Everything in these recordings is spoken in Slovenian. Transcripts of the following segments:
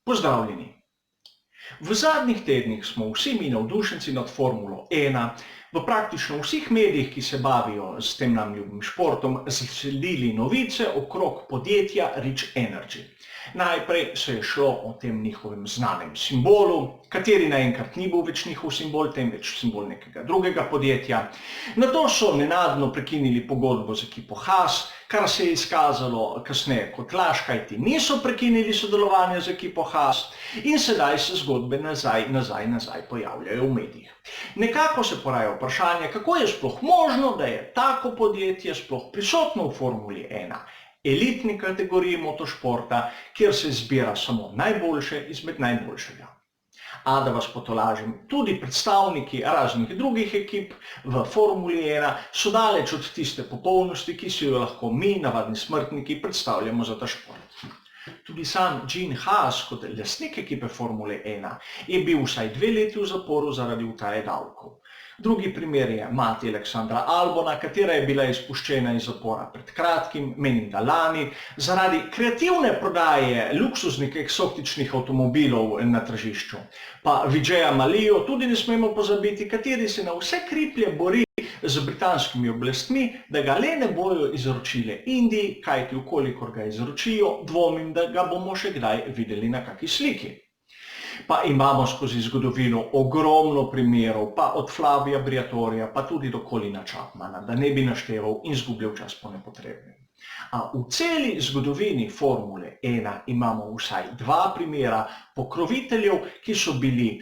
Pozdravljeni! V zadnjih tednih smo vsi mi navdušenci nad Formulo 1, v praktično vseh medijih, ki se bavijo s tem nam ljubim športom, zasledili novice okrog podjetja Rich Energy. Najprej se je šlo o tem njihovem znanem simbolu, kateri naenkrat ni bil več njihov simbol, temveč simbol nekega drugega podjetja. Nato so nenadno prekinili pogodbo z ekipo Haas, kar se je izkazalo kasneje kot laž, kajti niso prekinili sodelovanja z ekipo Haas in sedaj se zgodbe nazaj pojavljajo v medijih. Nekako se poraja vprašanje, kako je sploh možno, da je tako podjetje sploh prisotno v Formuli 1, elitni kategoriji motošporta, kjer se zbira samo najboljše izmed najboljšega. A da vas potolažim, tudi predstavniki raznih drugih ekip v Formuli 1 so daleč od tiste popolnosti, ki si jo lahko mi, navadni smrtniki, predstavljamo za ta šport. Tudi sam Gene Haas, kot lastnik ekipe Formule 1, je bil vsaj 2 leti v zaporu zaradi utaje davkov. Drugi primer je mati Aleksandra Albona, katera je bila izpuščena iz zapora pred kratkim, menim da lani, zaradi kreativne prodaje luksuznih eksotičnih avtomobilov na tržišču. Pa Vijaya Mallya tudi ne smemo pozabiti, kateri se na vse kriplje bori z britanskimi oblastmi, da ga le ne bojo izročile Indiji, kajti vkolikor ga izročijo, dvomim, da ga bomo še kdaj videli na kaki sliki. Pa imamo skozi zgodovino ogromno primerov, pa od Flavija Briatorija, pa tudi do Colina Chapmana, da ne bi našteval in izgubljal čas po nepotrebnem. A v celi zgodovini Formule 1 imamo vsaj 2 primera pokroviteljev, ki so bili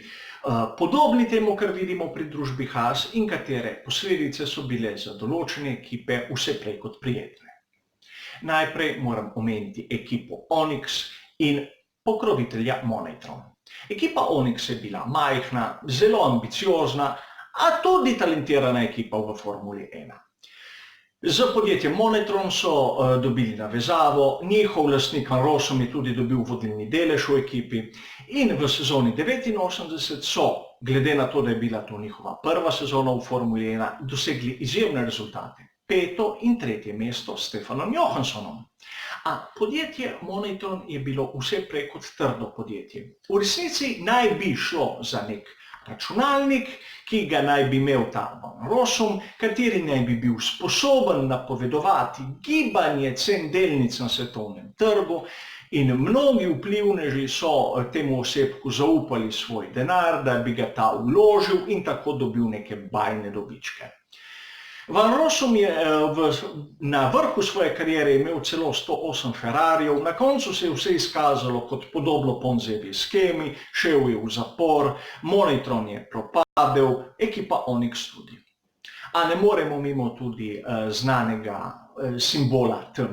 podobni temu, kar vidimo pri družbi Haas in katere posledice so bile za določene ekipe vse prej kot prijetne. Najprej moram omeniti ekipo Onyx in pokrovitelja Moneytron. Ekipa Onyx je bila majhna, zelo ambiciozna, a tudi talentirana ekipa v Formuli 1. Z podjetjem Moneytron so dobili navezavo, njihov lastnik Van Rossum je tudi dobil vodilni delež v ekipi in v sezoni 89 so, glede na to, da je bila to njihova prva sezona v Formuli 1, dosegli izjemne rezultate. 5. in 3. mesto s Stefanom Johanssonom. A podjetje Moneytron je bilo vse prej kot trdo podjetje. V resnici naj bi šlo za nek računalnik, ki ga naj bi imel ta Van Rossum, kateri naj bi bil sposoben napovedovati gibanje cen delnic na svetovnem trgu in mnogi vplivneži so temu osebku zaupali svoj denar, da bi ga ta vložil in tako dobil neke bajne dobičke. Van Rossum je na vrhu svoje kariere imel celo 108 Ferrarijev, na koncu se je vse izkazalo kot podobno Ponzijevi shemi, šel je v zapor, Moneytron je propadel, ekipa Onyx tudi. A ne moremo mimo tudi znanega simbola T-,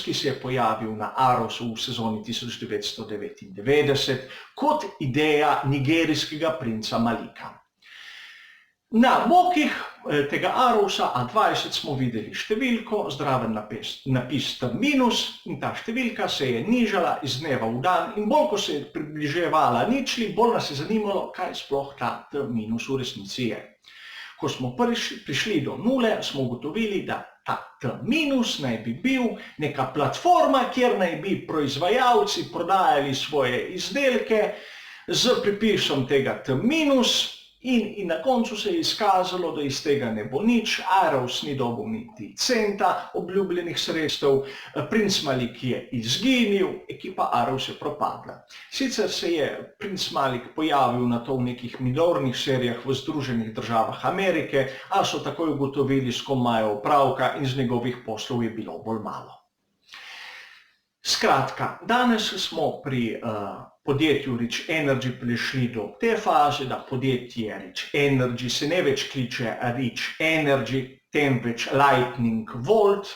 ki se je pojavil na Arosu v sezoni 1999 kot ideja nigerijskega princa Malika. Na bokih tega Arosa A20 smo videli številko, zraven napis T- in ta številka se je nižala iz dneva v dan in bolj ko se je približevala ničli, bolj nas je zanimalo, kaj sploh ta T- v resnici je. Ko smo prišli do nule, smo ugotovili, da ta T- naj bi bil neka platforma, kjer naj bi proizvajalci prodajali svoje izdelke z pripisom tega T- in na koncu se je izkazalo, da iz tega ne bo nič, Aros ni dobil niti centa obljubljenih sredstev, princ Malik je izginil, ekipa Aros je propadla. Sicer se je princ Malik pojavil na to v nekih minornih serijah v Združenih državah Amerike, a so takoj ugotovili, s kom imajo opravka in z njegovih poslov je bilo bolj malo. Skratka, danes smo pri podjetju Rich Energy prišli do te faze, da podjetje Rich Energy se ne več kliče Rich Energy, temveč Lightning Volt.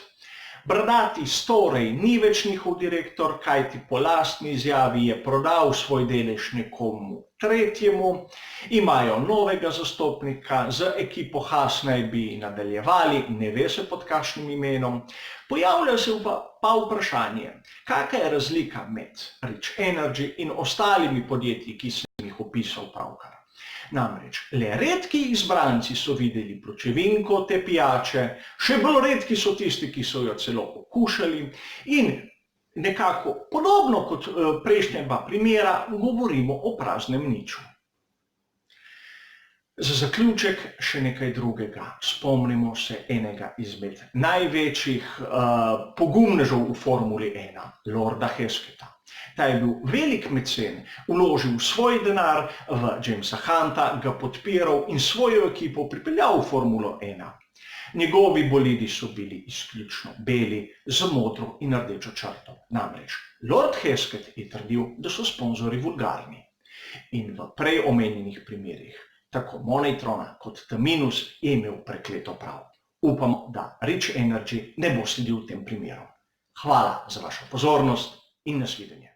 Bradati Storej ni več njihov direktor, kajti po lastni izjavi je prodal svoj delež nekomu tretjemu, imajo novega zastopnika, z ekipo Haas naj bi nadaljevali, ne ve se pod kakšnim imenom. Pojavlja se pa vprašanje, kakšna je razlika med Rich Energy in ostalimi podjetji, ki sem jih opisal pravkar. Namreč, le redki izbranci so videli pločevinko te pijače, še bolj redki so tisti, ki so jo celo okušali in nekako podobno kot prejšnja dva primera, govorimo o praznem niču. Za zaključek še nekaj drugega. Spomnimo se enega izmed največjih pogumnežev v Formuli 1, Lorda Hesketa. Ta je bil velik mecen, vložil svoj denar v Jamesa Hunta, ga podpiral in svojo ekipo pripeljal v Formulo 1. Njegovi bolidi so bili izključno beli, z modro in rdečo črto. Namreč Lord Hesketh je trdil, da so sponzorji vulgarni. In v prej omenjenih primerih tako Moneytrona kot Teminus je imel prekleto prav. Upamo, da Rich Energy ne bo sledil v tem primeru. Hvala za vašo pozornost in nasvidenje.